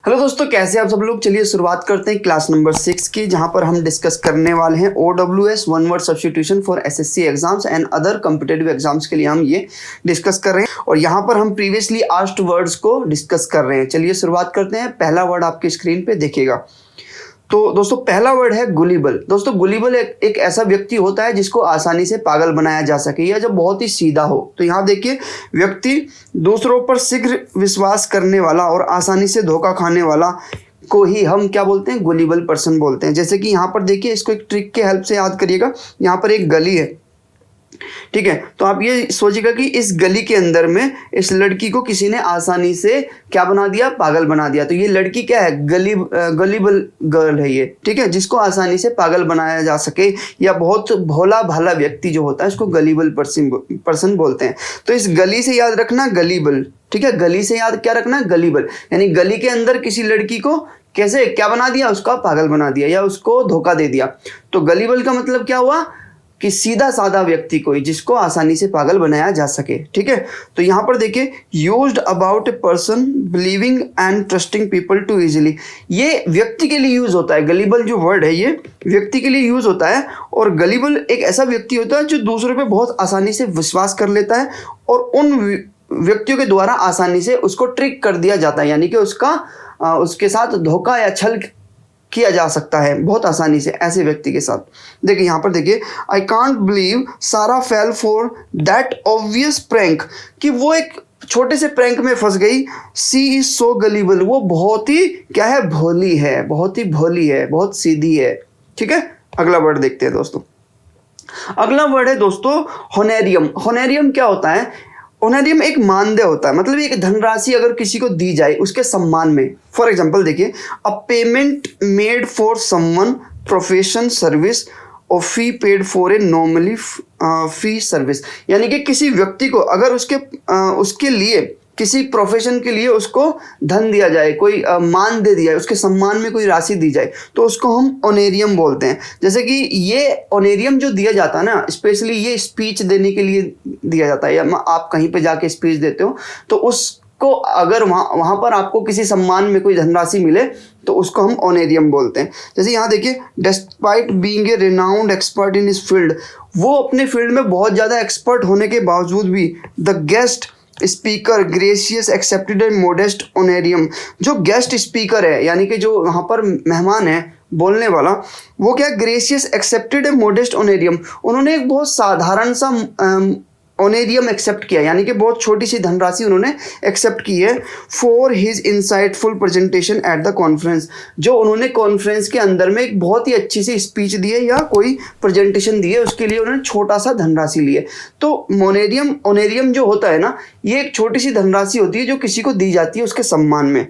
Hello दोस्तों, कैसे आप सब लोग। चलिए शुरुआत करते हैं क्लास नंबर 6 की, जहां पर हम डिस्कस करने वाले हैं OWS one word substitution for SSC exams and other competitive exams के लिए हम ये डिस्कस कर रहे हैं। और यहां पर हम प्रीवियसली आस्क्ड वर्ड्स को डिस्कस कर रहे हैं। चलिए शुरुआत करते हैं। पहला वर्ड आपके स्क्रीन पे दिखेगा। तो दोस्तों पहला वर्ड है गुलिबल। दोस्तों गुलिबल एक ऐसा व्यक्ति होता है जिसको आसानी से पागल बनाया जा सके या जब बहुत ही सीधा हो। तो यहाँ देखिए, व्यक्ति दूसरों पर शीघ्र विश्वास करने वाला और आसानी से धोखा खाने वाला को ही हम क्या बोलते हैं, गुलिबल पर्सन बोलते हैं। जैसे कि यहाँ पर देखिए, इसको एक ट्रिक के हेल्प से याद करिएगा। यहाँ पर एक गली है, ठीक है। तो आप ये सोचिएगा कि इस गली के अंदर में इस लड़की को किसी ने आसानी से क्या बना दिया, पागल बना दिया। तो ये लड़की क्या है, गलीबल गर्ल है ये, ठीक है, जिसको आसानी से पागल बनाया जा सके या बहुत भोला भाला व्यक्ति जो होता है उसको गलीबल पर्सन बोलते हैं। तो इस गली से याद रखना गलीबल, ठीक है। गली से याद क्या रखना, गलीबल, यानी गली के अंदर किसी लड़की को कैसे क्या बना दिया, उसका पागल बना दिया या उसको धोखा दे दिया। तो गलीबल का मतलब क्या हुआ कि सीधा साधा व्यक्ति कोई जिसको आसानी से पागल बनाया जा सके, ठीक है। तो यहाँ पर देखिए, used about a person believing and trusting people too easily, ये व्यक्ति के लिए यूज होता है। गलीबल जो वर्ड है ये व्यक्ति के लिए यूज होता है। और गलीबल एक ऐसा व्यक्ति होता है जो दूसरों पे बहुत आसानी से विश्वास कर लेता है और उन व्यक्तियों के द्वारा आसानी से उसको ट्रिक कर दिया जाता है, यानी कि उसके साथ धोखा या छल किया जा सकता है बहुत आसानी से ऐसे व्यक्ति के साथ। देखिए यहाँ पर देखिए, आई कांट बिलीव सारा fail for that obvious prank, कि वो एक छोटे से प्रैंक में फंस गई। सी इज सो गलीबल, वो बहुत ही क्या है, भोली है, बहुत ही भोली है, बहुत सीधी है, ठीक है। अगला वर्ड देखते हैं दोस्तों। अगला वर्ड है दोस्तों होनेरियम। होनेरियम क्या होता है, ऑनरियम एक मानदेय होता है, मतलब एक धनराशि अगर किसी को दी जाए उसके सम्मान में। फॉर एग्जांपल देखिए, a payment made for someone profession service और fee paid for a normally fee service, यानी कि किसी व्यक्ति को अगर उसके लिए किसी प्रोफेशन के लिए उसको धन दिया जाए, कोई मान दे दिया, उसके सम्मान में कोई राशि दी जाए, तो उसको हम ऑनरेरियम बोलते हैं। जैसे कि ये ऑनरेरियम जो दिया जाता है ना, स्पेशली ये स्पीच देने के लिए दिया जाता है, या आप कहीं पे जाके स्पीच देते हो तो उसको अगर वहाँ पर आपको किसी सम्मान में कोई धनराशि मिले तो उसको हम ऑनरेरियम बोलते हैं। जैसे यहाँ देखिए, despite being a renowned expert in his field, वो अपने फील्ड में बहुत ज़्यादा एक्सपर्ट होने के बावजूद भी the guest speaker gracious accepted a modest honorarium, जो गेस्ट स्पीकर है यानी कि जो वहाँ पर मेहमान है बोलने वाला, वो क्या gracious accepted a modest honorarium, उन्होंने एक बहुत साधारण सा ऑनरेरियम एक्सेप्ट किया, यानी कि बहुत छोटी सी धनराशि उन्होंने एक्सेप्ट की है for his insightful presentation at the conference, जो उन्होंने कॉन्फ्रेंस के अंदर में एक बहुत ही अच्छी सी स्पीच दी है या कोई प्रेजेंटेशन दी है, उसके लिए उन्होंने छोटा सा धनराशि ली है। तो ऑनरेरियम जो होता है ना, ये एक छोटी सी धनराशि होती है जो किसी को दी जाती है उसके सम्मान में।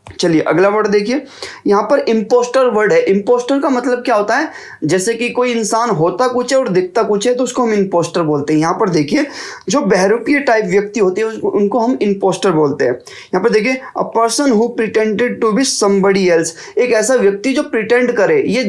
चलिए अगला वर्ड देखिए, यहाँ पर इम्पोस्टर वर्ड है। इम्पोस्टर का मतलब क्या होता है, जैसे कि कोई इंसान होता कुछ है और दिखता कुछ है तो उसको हम इम्पोस्टर बोलते हैं। यहाँ पर देखिए, जो बहरूपीय टाइप व्यक्ति होते हैं उनको हम इम्पोस्टर बोलते हैं। यहाँ पर देखिए, a person who pretended to be somebody else, एक ऐसा व्यक्ति जो प्रिटेंड करे, ये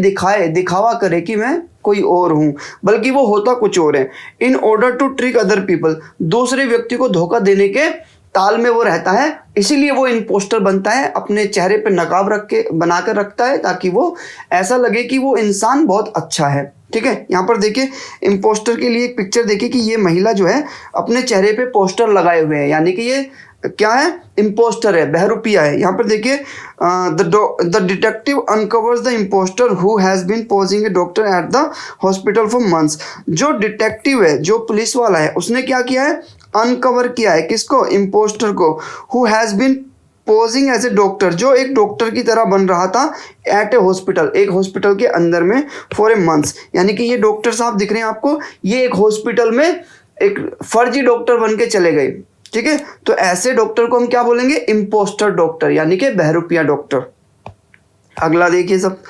दिखावा करे कि मैं कोई और हूँ, बल्कि वो होता कुछ और है। In order to trick other people, दूसरे व्यक्ति को धोखा देने के ताल में वो रहता है, इसीलिए वो इम्पोस्टर बनता है। अपने चेहरे पे नकाब रख के बनाकर रखता है ताकि वो ऐसा लगे कि वो इंसान बहुत अच्छा है, ठीक है। यहाँ पर देखिए, इम्पोस्टर के लिए एक पिक्चर देखिए कि ये महिला जो है अपने चेहरे पे पोस्टर लगाए हुए हैं, यानी कि ये क्या है, इम्पोस्टर है, बहरूपिया है। यहाँ पर देखिए, the detective uncovers the impostor who has been posing a doctor at the hospital for months, जो डिटेक्टिव है, जो पुलिस वाला है, उसने क्या किया है, अनकवर किया है किसको, इम्पोस्टर को, who has been posing as a doctor, जो एक डॉक्टर की तरह बन रहा था एट ए हॉस्पिटल, एक हॉस्पिटल के अंदर में फॉर ए मंथ्स, यानी कि ये डॉक्टर साहब दिख रहे हैं आपको, ये एक हॉस्पिटल में एक फर्जी डॉक्टर बन के चले गए, ठीक है। तो ऐसे डॉक्टर को हम क्या बोलेंगे, इम्पोस्टर डॉक्टर, यानी कि बहरूपिया डॉक्टर। अगला देखिए सब,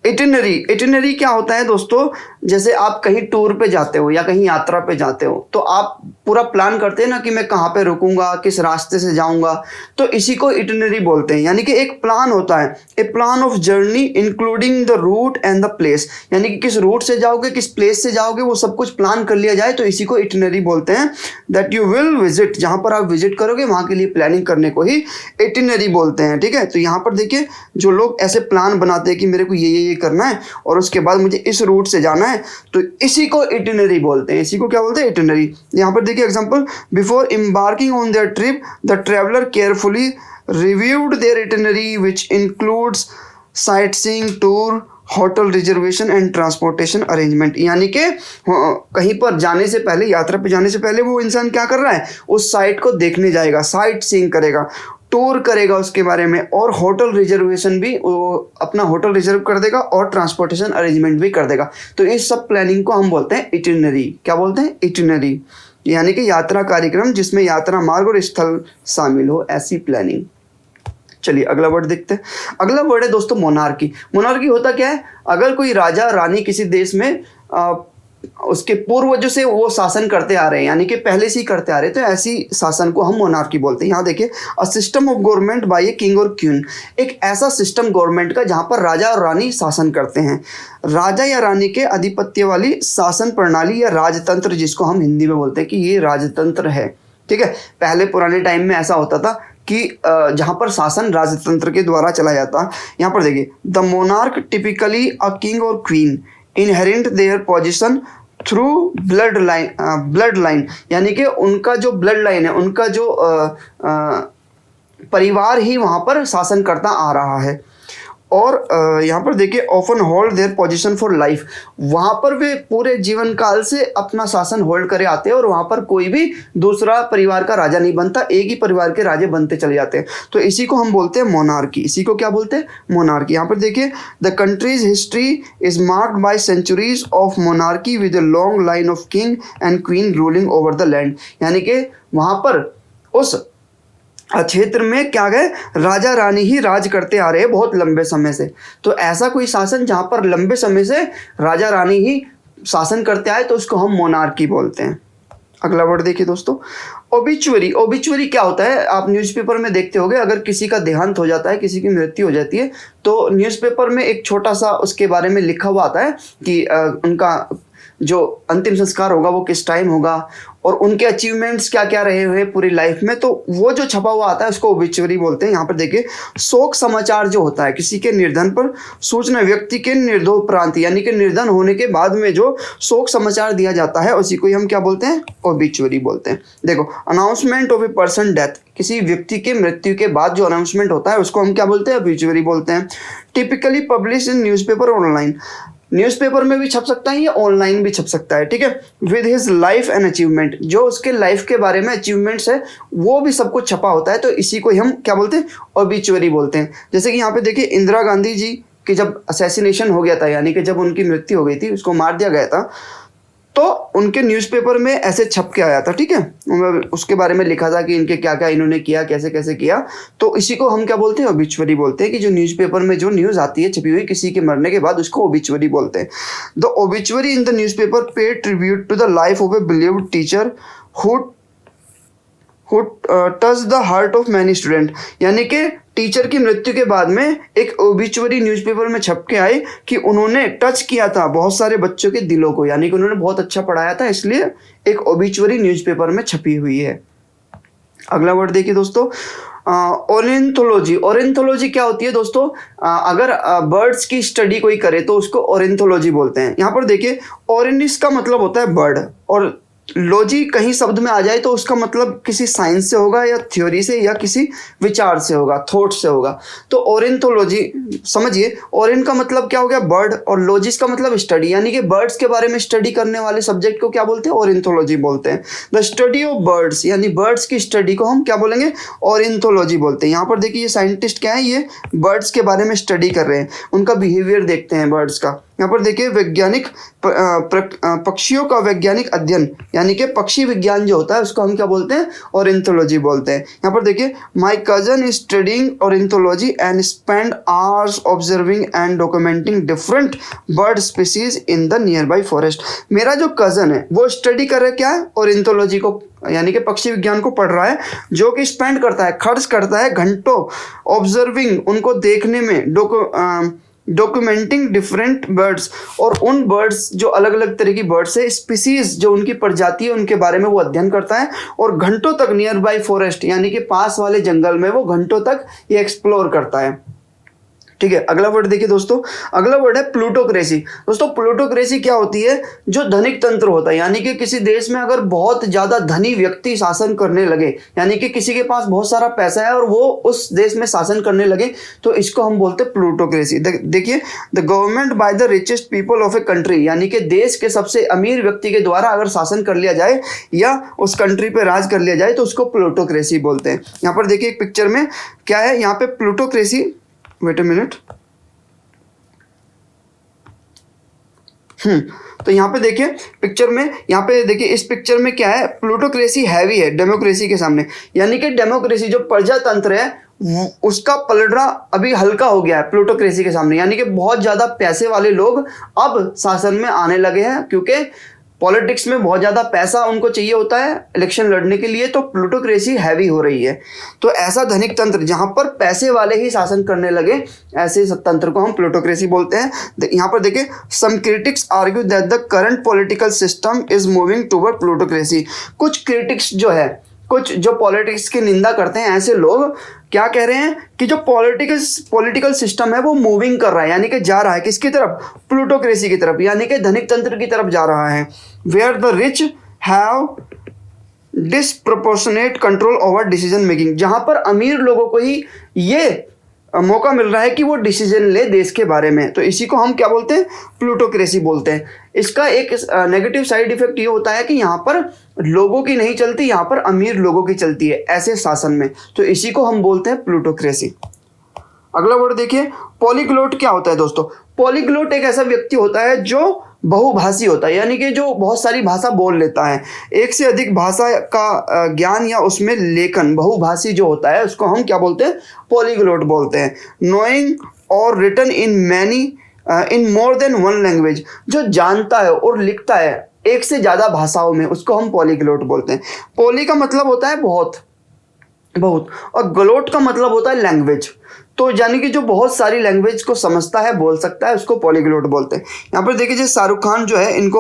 इटिनरी। इटिनरी क्या होता है दोस्तों, जैसे आप कहीं टूर पे जाते हो या कहीं यात्रा पे जाते हो तो आप पूरा प्लान करते हैं ना कि मैं कहाँ पे रुकूंगा, किस रास्ते से जाऊंगा, तो इसी को इटिनरी बोलते हैं। यानी कि एक प्लान होता है, a plan of journey including the route and the place, यानी कि किस रूट से जाओगे, किस प्लेस से जाओगे, वो सब कुछ प्लान कर लिया जाए तो इसी को इटिनरी बोलते हैं। दैट यू विल विजिट, जहाँ पर आप विजिट करोगे वहाँ के लिए प्लानिंग करने को ही इटिनरी बोलते हैं। ठीक है, तो यहाँ पर देखिए जो लोग ऐसे प्लान बनाते हैं कि मेरे को ये करना है और उसके बाद मुझे इस रूट से जाना है, तो इसी को इटिनरी बोलते हैं। इसी को क्या बोलते हैं? इटिनरी। यहाँ पर देखिए example, before embarking on their trip the traveller carefully reviewed their itinerary which includes sightseeing, tour, hotel reservation and transportation arrangement. यानी कि कहीं पर जाने से पहले, यात्रा पे जाने से पहले वो इंसान क्या कर रहा है, उस साइट को देखने जाएगा, साइट सीइंग करेगा, टूर करेगा उसके बारे में, और होटल रिजर्वेशन भी वो अपना होटल रिजर्व कर देगा और ट्रांसपोर्टेशन अरेंजमेंट भी कर देगा। तो इस सब प्लानिंग को हम बोलते हैं इटिनरी। क्या बोलते हैं? इटिनरी, यानी कि यात्रा कार्यक्रम जिसमें यात्रा मार्ग और स्थल शामिल हो, ऐसी प्लानिंग। चलिए अगला वर्ड देखते हैं। अगला वर्ड है दोस्तों मोनार्की। मोनार्की होता क्या है? अगर कोई राजा रानी किसी देश में उसके पूर्वजों से वो शासन करते आ रहे हैं, यानी कि पहले से ही करते आ रहे हैं, तो ऐसी शासन को हम मोनार्की बोलते हैं। यहाँ देखिए, a system of government by a king और क्वीन, एक ऐसा सिस्टम गवर्नमेंट का जहाँ पर राजा और रानी शासन करते हैं। राजा या रानी के आधिपत्य वाली शासन प्रणाली या राजतंत्र, जिसको हम हिंदी में बोलते हैं कि ये राजतंत्र है। ठीक है, पहले पुराने टाइम में ऐसा होता था कि जहाँ पर शासन राजतंत्र के द्वारा चला जाता। यहाँ पर देखिए, the monarch typically a king और queen inherit their position through blood line, यानी कि उनका जो ब्लड लाइन है, उनका जो परिवार ही वहाँ पर शासन करता आ रहा है। और यहाँ पर देखिए, often hold their position for life, वहाँ पर वे पूरे जीवन काल से अपना शासन होल्ड करे आते हैं और वहाँ पर कोई भी दूसरा परिवार का राजा नहीं बनता, एक ही परिवार के राजे बनते चले जाते हैं। तो इसी को हम बोलते हैं मोनार्की। इसी को क्या बोलते हैं? मोनार्की। यहाँ पर देखिए, the country's history is marked by centuries of monarchy with a long line of king and queen ruling over the land, यानी कि वहाँ पर उस क्षेत्र में क्या गए, राजा रानी ही राज करते आ रहे हैं बहुत लंबे समय से। तो ऐसा कोई शासन जहाँ पर लंबे समय से राजा रानी ही शासन करते आए, तो उसको हम मोनार्की बोलते हैं। अगला वर्ड देखिए दोस्तों, ओबिचुअरी। ओबिचुअरी क्या होता है? आप न्यूज़पेपर में देखते होंगे, अगर किसी का देहांत हो जाता है, किसी की मृत्यु हो जाती है, तो न्यूज़पेपर में एक छोटा सा उसके बारे में लिखा हुआ आता है कि उनका जो अंतिम संस्कार होगा वो किस टाइम होगा और उनके अचीवमेंट्स क्या क्या रहे हुए पूरी लाइफ में, तो वो जो छपा हुआ आता है उसको ओबिचुअरी बोलते हैं। यहाँ पर देखिए, शोक समाचार जो होता है, किसी के निर्धन पर सूचना व्यक्ति के निर्धोपरांत, यानी कि निर्धन होने के बाद में जो शोक समाचार दिया जाता है, उसी को हम क्या बोलते हैं? ओबिचुअरी बोलते हैं। देखो, announcement of a person death, किसी व्यक्ति के मृत्यु के बाद जो अनाउंसमेंट होता है उसको हम क्या बोलते हैं? ओबिचुअरी बोलते हैं। Typically publish in newspaper online, newspaper में भी छप सकता है, ये ऑनलाइन भी छप सकता है। ठीक है, with his life and achievement, जो उसके लाइफ के बारे में अचीवमेंट्स है वो भी सब कुछ छपा होता है, तो इसी को हम क्या बोलते हैं? ओबिचुअरी बोलते हैं। जैसे कि यहाँ पे देखिए, इंदिरा गांधी जी की जब असैसिनेशन हो गया था, यानी कि जब उनकी मृत्यु हो गई थी, उसको मार दिया गया था, तो उनके न्यूज़पेपर में ऐसे छप के आया था। ठीक है, उसके बारे में लिखा था कि इनके क्या क्या इन्होंने किया, कैसे कैसे किया, तो इसी को हम क्या बोलते हैं? ओबिचुअरी बोलते हैं। कि जो न्यूज़पेपर में जो न्यूज़ आती है छपी हुई किसी के मरने के बाद, उसको ओबिचुअरी बोलते हैं। The obituary in the newspaper pay tribute to the life of a beloved teacher who touch the heart of many student, यानी कि टीचर की मृत्यु के बाद में एक ओबिचुअरी न्यूज़पेपर में छप के आई कि उन्होंने टच किया था बहुत सारे बच्चों के दिलों को, यानी कि उन्होंने बहुत अच्छा पढ़ाया था, इसलिए एक ओबिचुअरी न्यूज़पेपर में छपी हुई है। अगला वर्ड देखिए दोस्तों, ऑर्निथोलॉजी। ऑर्निथोलॉजी क्या होती है दोस्तों? अगर बर्ड्स की स्टडी कोई करे तो उसको ऑर्निथोलॉजी बोलते हैं। यहाँ पर देखिए, ऑर्निस का मतलब होता है बर्ड, और लॉजी कहीं शब्द में आ जाए तो उसका मतलब किसी साइंस से होगा या थ्योरी से या किसी विचार से होगा, थॉट से होगा। तो ऑर्निथोलॉजी समझिए, ऑर्निन का मतलब क्या हो गया? बर्ड, और लॉजिस का मतलब स्टडी, यानी कि बर्ड्स के बारे में स्टडी करने वाले सब्जेक्ट को क्या बोलते हैं? ऑर्निथोलॉजी बोलते हैं। द स्टडी ऑफ बर्ड्स, यानी बर्ड्स की स्टडी को हम क्या बोलेंगे? ऑर्निथोलॉजी बोलते हैं। यहाँ पर देखिए, ये साइंटिस्ट क्या है? ये बर्ड्स के बारे में स्टडी कर रहे हैं, उनका बिहेवियर देखते हैं बर्ड्स का, यहाँ पर देखिए वैज्ञानिक पक्षियों का वैज्ञानिक अध्ययन यानी कि पक्षी विज्ञान जो होता है उसको हम क्या बोलते हैं, ऑर्निथोलॉजी बोलते हैं। यहाँ पर देखिए my cousin is studying ornithology and spend hours observing and documenting different bird species in the near by forest. मेरा जो कजन है वो स्टडी कर रहा है क्या है, ऑर्निथोलॉजी को यानी कि पक्षी विज्ञान को पढ़ रहा है, जो कि स्पेंड करता है, खर्च करता है घंटों ऑब्जर्विंग उनको देखने में, डॉक्यूमेंटिंग डिफरेंट बर्ड्स और उन बर्ड्स जो अलग अलग तरह की बर्ड्स है, स्पीसीज जो उनकी प्रजाति है उनके बारे में वो अध्ययन करता है और घंटों तक नियर बाई फॉरेस्ट यानी कि पास वाले जंगल में वो घंटों तक ये एक्सप्लोर करता है। ठीक है, अगला वर्ड देखिए दोस्तों, अगला वर्ड है प्लूटोक्रेसी। दोस्तों प्लूटोक्रेसी क्या होती है, जो धनिक तंत्र होता है यानी कि किसी देश में अगर बहुत ज्यादा धनी व्यक्ति शासन करने लगे यानी कि किसी के पास बहुत सारा पैसा है और वो उस देश में शासन करने लगे तो इसको हम बोलते हैं प्लूटोक्रेसी। देखिए the government by the richest people of a country यानी कि देश के सबसे अमीर व्यक्ति के द्वारा अगर शासन कर लिया जाए या उस कंट्री पे राज कर लिया जाए तो उसको प्लूटोक्रेसी बोलते हैं। यहाँ पर देखिए एक पिक्चर में क्या है, यहाँ पे प्लूटोक्रेसी, वेट अ मिनट, तो यहाँ पे देखिए पिक्चर में, यहाँ पे देखिए इस पिक्चर में क्या है, प्लूटोक्रेसी हैवी है डेमोक्रेसी के सामने यानी कि डेमोक्रेसी जो प्रजातंत्र है उसका पलड़ा अभी हल्का हो गया है प्लूटोक्रेसी के सामने यानी कि बहुत ज़्यादा पैसे वाले लोग अब शासन में आने लगे हैं क्योंकि पॉलिटिक्स में बहुत ज़्यादा पैसा उनको चाहिए होता है इलेक्शन लड़ने के लिए, तो प्लूटोक्रेसी हैवी हो रही है। तो ऐसा धनिक तंत्र जहाँ पर पैसे वाले ही शासन करने लगे ऐसे तंत्र को हम प्लूटोक्रेसी बोलते हैं। यहाँ पर देखिए some critics argue that the current political system is moving toward plutocracy. कुछ क्रिटिक्स जो है, कुछ जो पॉलिटिक्स की निंदा करते हैं ऐसे लोग क्या कह रहे हैं कि जो पॉलिटिकल सिस्टम है वो मूविंग कर रहा है यानी कि जा रहा है किसकी तरफ, प्लूटोक्रेसी की तरफ यानी कि धनिक तंत्र की तरफ जा रहा है। Where the rich have disproportionate control over decision making, जहां पर अमीर लोगों को ही ये मौका मिल रहा है कि वो डिसीजन ले देश के बारे में, तो इसी को हम क्या बोलते हैं, प्लूटोक्रेसी बोलते हैं। इसका एक नेगेटिव साइड इफेक्ट ये होता है कि यहाँ पर लोगों की नहीं चलती, यहाँ पर अमीर लोगों की चलती है ऐसे शासन में, तो इसी को हम बोलते हैं प्लूटोक्रेसी। अगला वर्ड देखिए पॉलीग्लोट। क्या होता है दोस्तों, पॉलीग्लोट एक ऐसा व्यक्ति होता है जो बहुभाषी होता है यानी कि जो बहुत सारी भाषा बोल लेता है, एक से अधिक भाषा का ज्ञान या उसमें लेखन, बहुभाषी जो होता है उसको हम क्या बोलते हैं, पॉलीग्लोट बोलते हैं। नोइंग और written in many in more than one language, जो जानता है और लिखता है एक से ज़्यादा भाषाओं में उसको हम पॉलीग्लोट बोलते हैं। पॉली का मतलब होता है बहुत, और ग्लोट का मतलब होता है लैंग्वेज, तो यानी कि जो बहुत सारी लैंग्वेज को समझता है, बोल सकता है, उसको पॉलीग्लोट बोलते हैं। यहाँ पर देखिए शाहरुख खान जो है इनको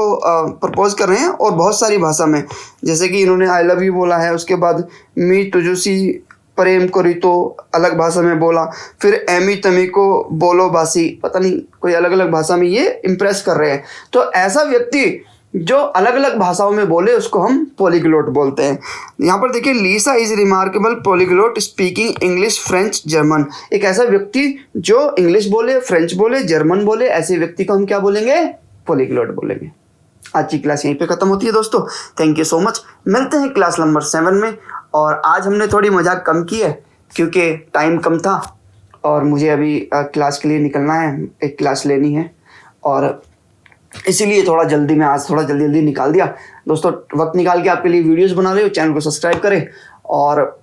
प्रपोज कर रहे हैं और बहुत सारी भाषा में, जैसे कि इन्होंने आई लव यू बोला है, उसके बाद मी तुझुसी प्रेम करी तो अलग भाषा में बोला, फिर एमी तमी को बोलो बासी, पता नहीं कोई अलग अलग भाषा में ये इम्प्रेस कर रहे हैं। तो ऐसा व्यक्ति जो अलग अलग भाषाओं में बोले उसको हम पॉलीग्लोट बोलते हैं। यहाँ पर देखिए Lisa is remarkable polyglot speaking English French German, एक ऐसा व्यक्ति जो इंग्लिश बोले, फ्रेंच बोले, जर्मन बोले, ऐसे व्यक्ति को हम क्या बोलेंगे, पॉलीग्लोट बोलेंगे। आज की क्लास यहीं पे खत्म होती है दोस्तों, थैंक यू सो मच। मिलते हैं क्लास नंबर 7 में। और आज हमने थोड़ी मजाक कम की है क्योंकि टाइम कम था और मुझे अभी क्लास के लिए निकलना है, एक क्लास लेनी है और इसीलिए थोड़ा जल्दी में आज थोड़ा जल्दी निकाल दिया। दोस्तों वक्त निकाल के आपके लिए वीडियोस बना रहे हो, चैनल को सब्सक्राइब करें और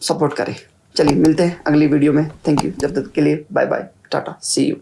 सपोर्ट करें। चलिए मिलते हैं अगली वीडियो में, थैंक यू, जब तक के लिए bye bye, tata, see you.